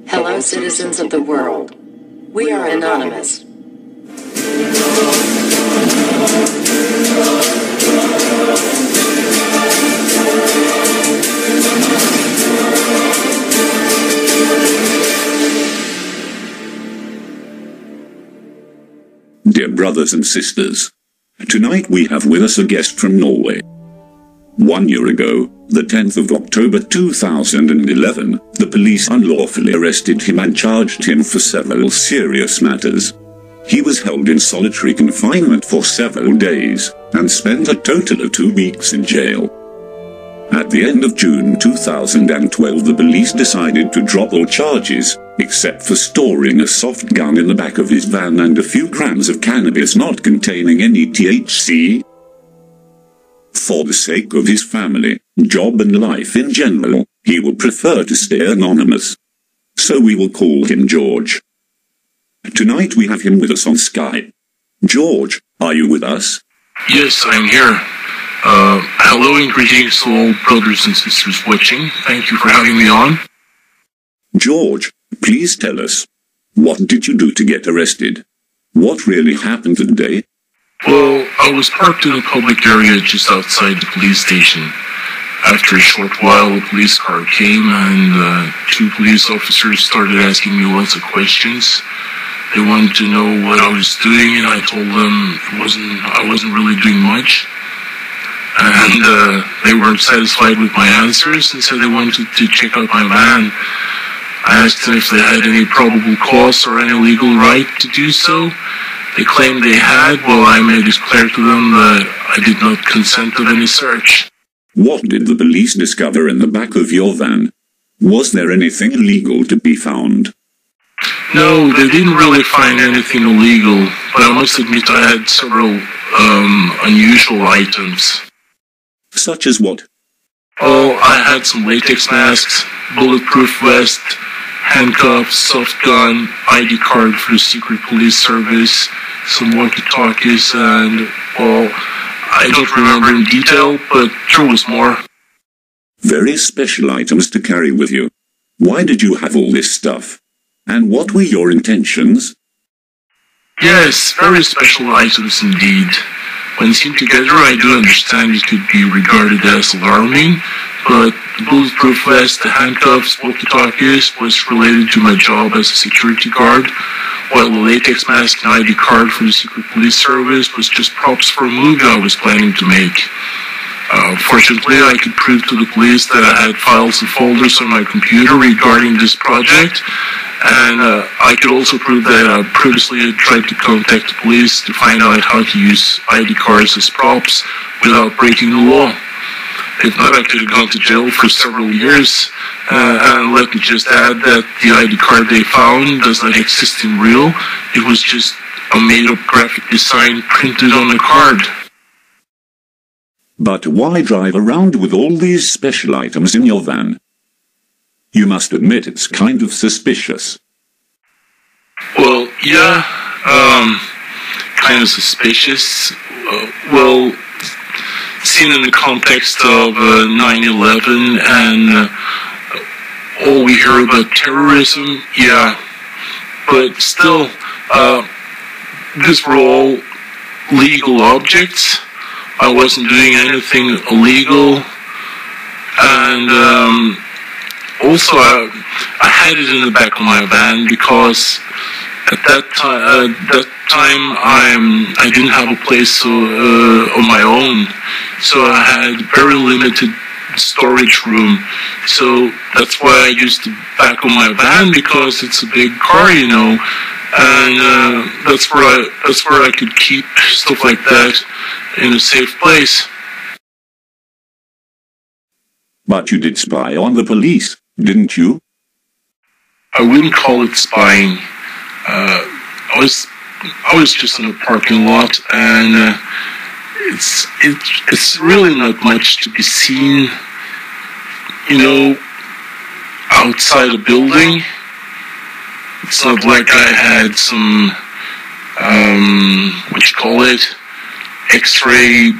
Hello, citizens of the world. We are anonymous. Dear brothers and sisters, tonight we have with us a guest from Norway. 1 year ago, the 10th of October 2011, the police unlawfully arrested him and charged him for several serious matters. He was held in solitary confinement for several days, and spent a total of 2 weeks in jail. At the end of June 2012, the police decided to drop all charges, except for storing a soft gun in the back of his van and a few grams of cannabis not containing any THC. For the sake of his family, job and life in general, he will prefer to stay anonymous. So we will call him George. Tonight we have him with us on Skype. George, are you with us? Yes, I'm here. Hello and greetings to all brothers and sisters watching. Thank you for having me on. George, please tell us, what did you do to get arrested? What really happened today? Well, I was parked in a public area just outside the police station. After a short while, a police car came and 2 police officers started asking me lots of questions. They wanted to know what I was doing, and I told them I wasn't really doing much. And they weren't satisfied with my answers and said they wanted to check out my van. I asked them if they had any probable cause or any legal right to do so. They claimed they had, while I made it clear to them that I did not consent to any search. What did the police discover in the back of your van? Was there anything illegal to be found? No, they didn't really find anything illegal, but I must admit I had several unusual items. Such as what? Oh, I had some latex masks, bulletproof vest, handcuffs, soft gun, ID card for the secret police service, some walkie-talkies, and, well, I don't remember in detail, but there was more. Very special items to carry with you. Why did you have all this stuff? And what were your intentions? Yes, very special items indeed. When seen together, I do understand it could be regarded as alarming, but the bulletproof vest, the handcuffs, walkie-talkies was related to my job as a security guard, while the latex mask and ID card for the secret police service was just props for a movie I was planning to make. Fortunately, I could prove to the police that I had files and folders on my computer regarding this project, and I could also prove that I previously had tried to contact the police to find out how to use ID cards as props without breaking the law. If not, I could have gone to jail for several years. And let me just add that the ID card they found does not exist in real. It was just a made-up graphic design printed on the card. But why drive around with all these special items in your van? You must admit it's kind of suspicious. Well, yeah, kind of suspicious. Well, seen in the context of 9/11 and all we hear about terrorism, yeah. But still, these were all legal objects. I wasn't doing anything illegal, and also I had it in the back of my van because at that time I didn't have a place of my own, so I had very limited storage room. So that's why I used the back of my van, because it's a big car, you know, and that's where I could keep stuff like that in a safe place. But you did spy on the police, didn't you? I wouldn't call it spying. I was just in a parking lot, and it's really not much to be seen, you know, outside a building. It's not like I had some X-ray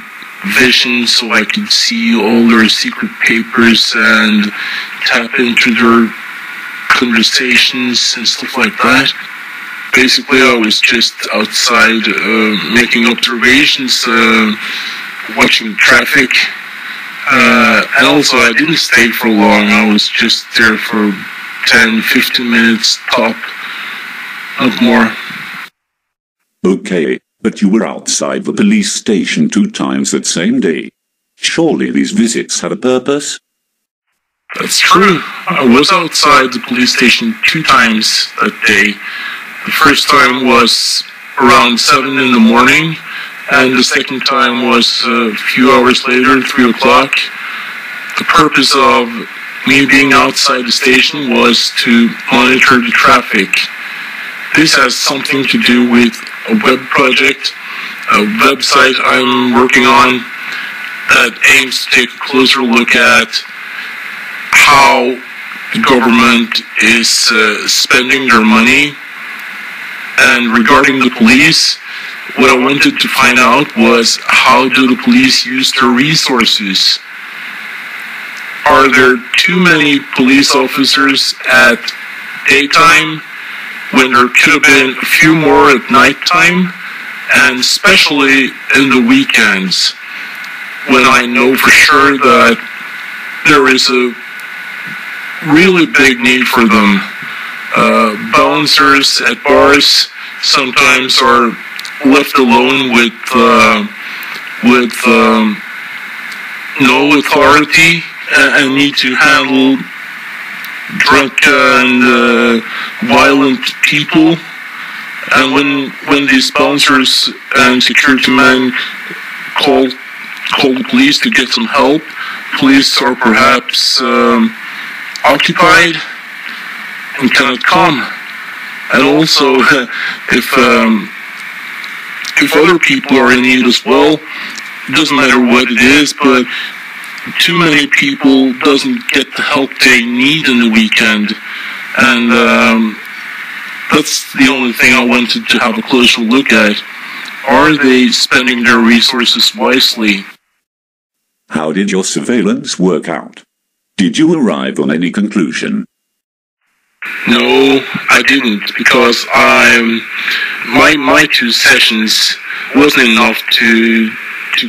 vision so I could see all their secret papers and tap into their conversations and stuff like that. Basically, I was just outside making observations, watching traffic, and also I didn't stay for long. I was just there for 10-15 minutes top, not more. Okay, but you were outside the police station 2 times that same day. Surely these visits had a purpose? That's true. I was outside the police station 2 times that day. The first time was around 7 in the morning, and the second time was a few hours later, 3 o'clock. The purpose of me being outside the station was to monitor the traffic. This has something to do with a web project, a website I'm working on that aims to take a closer look at how the government is spending their money. And regarding the police, what I wanted to find out was, how do the police use their resources? Are there too many police officers at daytime when there could have been a few more at nighttime, and especially in the weekends, when I know for sure that there is a really big need for them? Bouncers at bars sometimes are left alone with no authority and need to handle drunk and violent people. And when these bouncers and security men call the police to get some help, police are perhaps occupied and cannot come. And also, if other people are in need as well, it doesn't matter what it is, but too many people doesn't get the help they need in the weekend. And that's the only thing I wanted to have a closer look at. Are they spending their resources wisely? How did your surveillance work out? Did you arrive on any conclusion? No, I didn't, because my 2 sessions wasn't enough to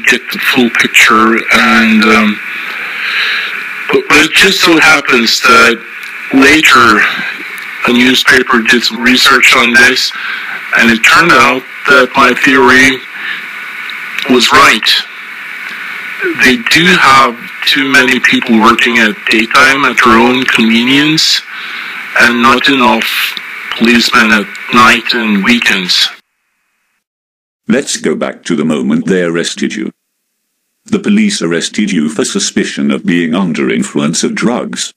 get the full picture, and but it just so happens that later a newspaper did some research on this, and it turned out that my theory was right. They do have too many people working at daytime at their own convenience, and not enough policemen at night and weekends. Let's go back to the moment they arrested you. The police arrested you for suspicion of being under influence of drugs.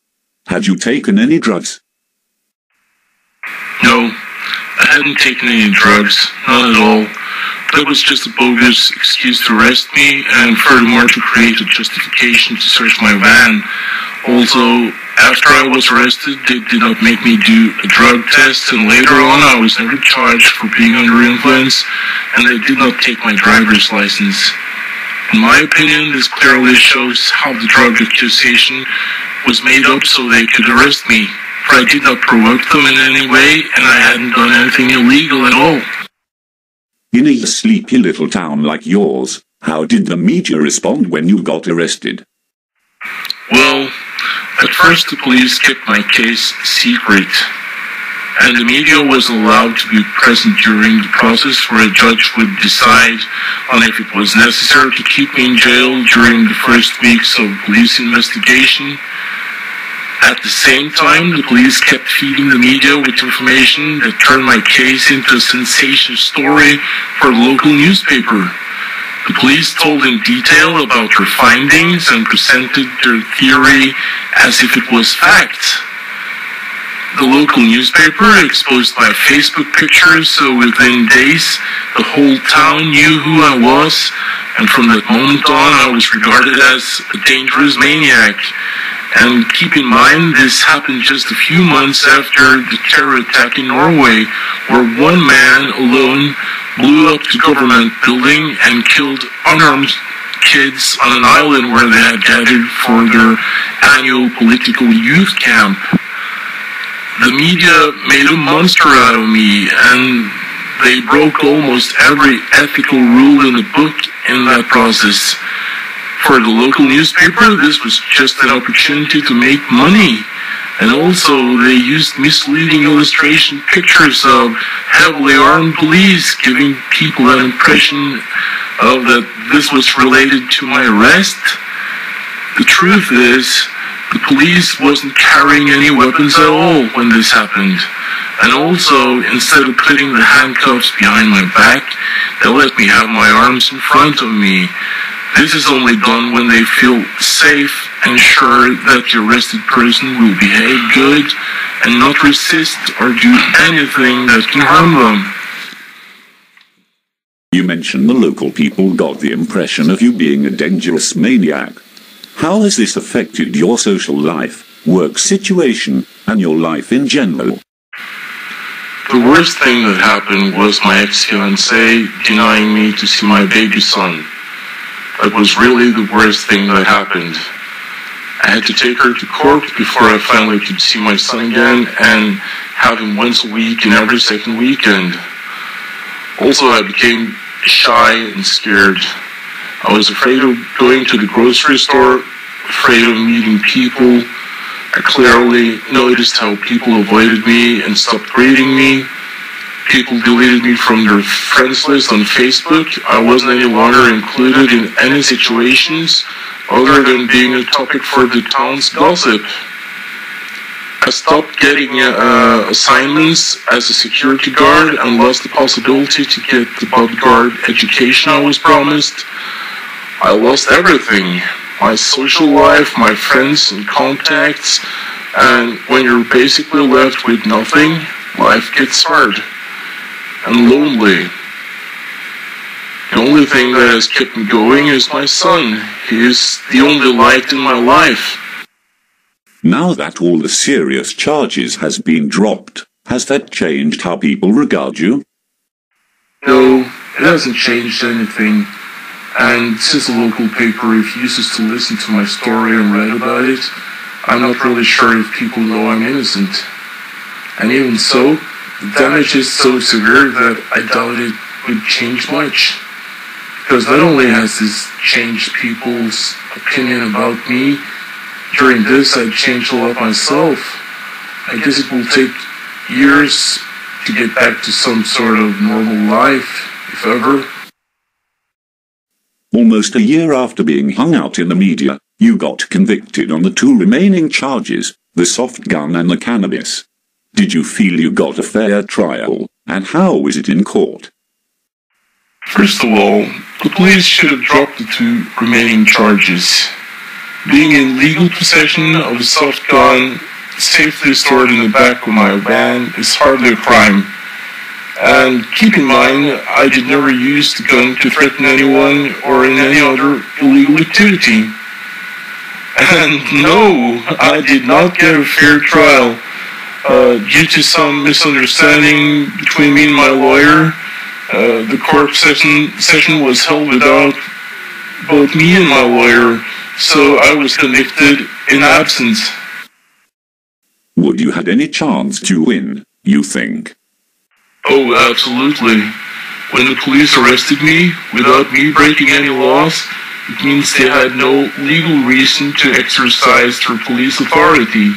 Had you taken any drugs? No, I hadn't taken any drugs, not at all. That was just a bogus excuse to arrest me, and furthermore to create a justification to search my van. Also, after I was arrested, they did not make me do a drug test, and later on I was never charged for being under influence, and they did not take my driver's license. In my opinion, this clearly shows how the drug accusation was made up so they could arrest me, for I did not provoke them in any way, and I hadn't done anything illegal at all. In a sleepy little town like yours, how did the media respond when you got arrested? Well, at first the police kept my case secret, and the media wasn't allowed to be present during the process where a judge would decide on if it was necessary to keep me in jail during the first weeks of police investigation. At the same time, the police kept feeding the media with information that turned my case into a sensational story for a local newspaper. The police told in detail about their findings and presented their theory as if it was fact. The local newspaper exposed my Facebook pictures, so within days, the whole town knew who I was, and from that moment on, I was regarded as a dangerous maniac. And keep in mind, this happened just a few months after the terror attack in Norway, where one man alone blew up the government building and killed unarmed kids on an island where they had gathered for their annual political youth camp. The the media made a monster out of me, and they broke almost every ethical rule in the book in that process. For the local newspaper, this was just an opportunity to make money. And also, they used misleading illustration pictures of heavily armed police, giving people an impression of that this was related to my arrest. The truth is, the police wasn't carrying any weapons at all when this happened. And also, instead of putting the handcuffs behind my back, they let me have my arms in front of me. This is only done when they feel safe and sure that the arrested person will behave good and not resist or do anything that can harm them. You mentioned the local people got the impression of you being a dangerous maniac. How has this affected your social life, work situation, and your life in general? The worst thing that happened was my ex-fiancée denying me to see my baby son. That was really the worst thing that happened. I had to take her to court before I finally could see my son again and have him once a week and every second weekend. Also, I became shy and scared. I was afraid of going to the grocery store, afraid of meeting people. I clearly noticed how people avoided me and stopped greeting me. People deleted me from their friends list on Facebook. I wasn't any longer included in any situations other than being a topic for the town's gossip. I stopped getting assignments as a security guard and lost the possibility to get the bodyguard education I was promised. I lost everything. My social life, my friends and contacts, and when you're basically left with nothing, life gets hard and lonely. The only thing that has kept me going is my son. He is the only light in my life. Now that all the serious charges has been dropped, has that changed how people regard you? No, it hasn't changed anything. And since the local paper refuses to listen to my story and write about it, I'm not really sure if people know I'm innocent. And even so, the damage is so severe that I doubt it would change much. Because not only has this changed people's opinion about me, during this I've changed a lot myself. I guess it will take years to get back to some sort of normal life, if ever. Almost a year after being hung out in the media, you got convicted on the two remaining charges, the soft gun and the cannabis. Did you feel you got a fair trial, and how was it in court? First of all, the police should have dropped the two remaining charges. Being in legal possession of a soft gun, safely stored in the back of my van, is hardly a crime. And keep in mind, I did never use the gun to threaten anyone or in any other illegal activity. And no, I did not get a fair trial. Due to some misunderstanding between me and my lawyer, the court session was held without both me and my lawyer, so I was convicted in absence. Would you had any chance to win, you think? Oh, absolutely. When the police arrested me, without me breaking any laws, it means they had no legal reason to exercise their police authority.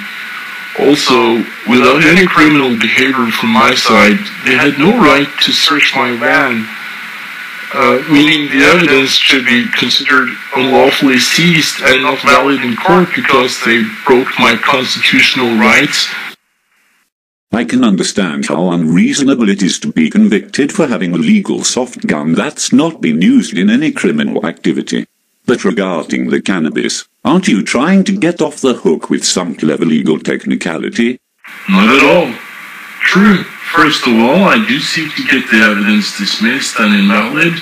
Also, without any criminal behavior from my side, they had no right to search my van, meaning the evidence should be considered unlawfully seized and not valid in court because they broke my constitutional rights. I can understand how unreasonable it is to be convicted for having a legal soft gun that's not been used in any criminal activity. But regarding the cannabis, aren't you trying to get off the hook with some clever legal technicality? Not at all. True. First of all, I do seek to get the evidence dismissed and invalid,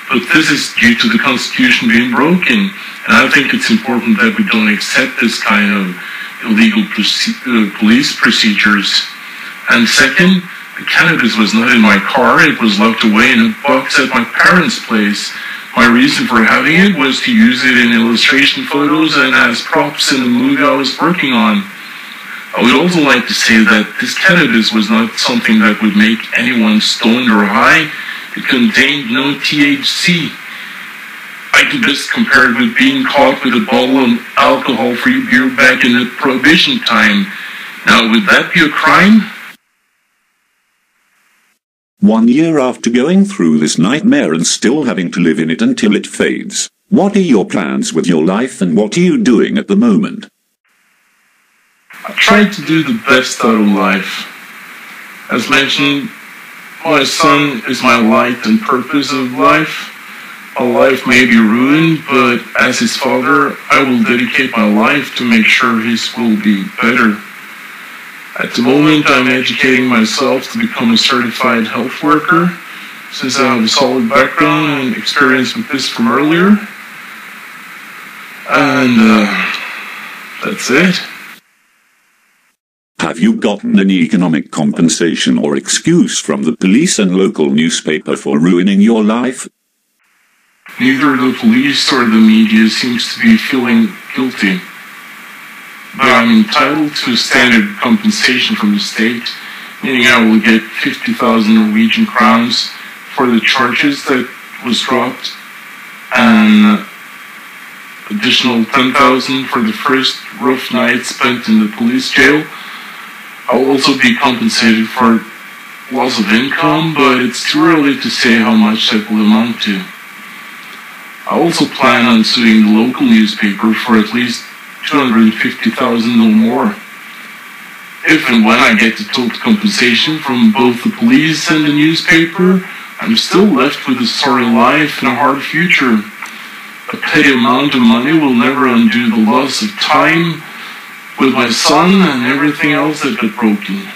but this is due to the Constitution being broken, and I think it's important that we don't accept this kind of illegal police procedures. And second, the cannabis was not in my car, it was locked away in a box at my parents' place. My reason for having it was to use it in illustration photos and as props in the movie I was working on. I would also like to say that this cannabis was not something that would make anyone stoned or high. It contained no THC. I could best compare it with being caught with a bottle of alcohol-free beer back in the Prohibition time. Now, would that be a crime? 1 year after going through this nightmare and still having to live in it until it fades, what are your plans with your life and what are you doing at the moment? I tried to do the best out of life. As mentioned, my son is my light and purpose of life. My life may be ruined, but as his father, I will dedicate my life to make sure his will be better. At the moment, I'm educating myself to become a certified health worker, since I have a solid background and experience with this from earlier. And that's it. Have you gotten any economic compensation or excuse from the police and local newspaper for ruining your life? Neither the police or the media seems to be feeling guilty. But I'm entitled to standard compensation from the state, meaning I will get 50,000 Norwegian crowns for the charges that was dropped, and additional 10,000 for the first rough night spent in the police jail. I'll also be compensated for loss of income, but it's too early to say how much that will amount to. I also plan on suing the local newspaper for at least 250,000 or more. If and when I get the total compensation from both the police and the newspaper, I'm still left with a sorry life and a hard future. A petty amount of money will never undo the loss of time with my son and everything else that got broken.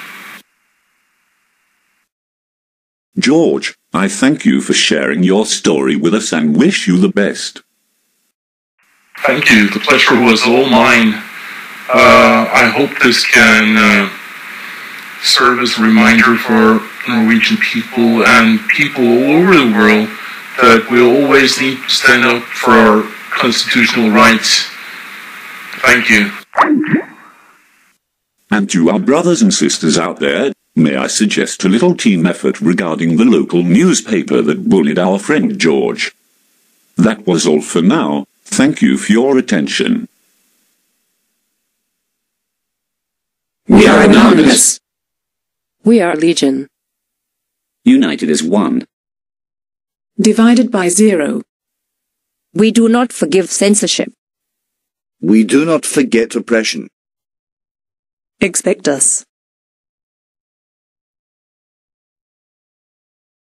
George, I thank you for sharing your story with us and wish you the best. Thank you. The pleasure was all mine. I hope this can serve as a reminder for Norwegian people and people all over the world that we always need to stand up for our constitutional rights. Thank you. And to our brothers and sisters out there, may I suggest a little team effort regarding the local newspaper that bullied our friend George. That was all for now. Thank you for your attention. We are anonymous. We are legion. United as one. Divided by zero. We do not forgive censorship. We do not forget oppression. Expect us.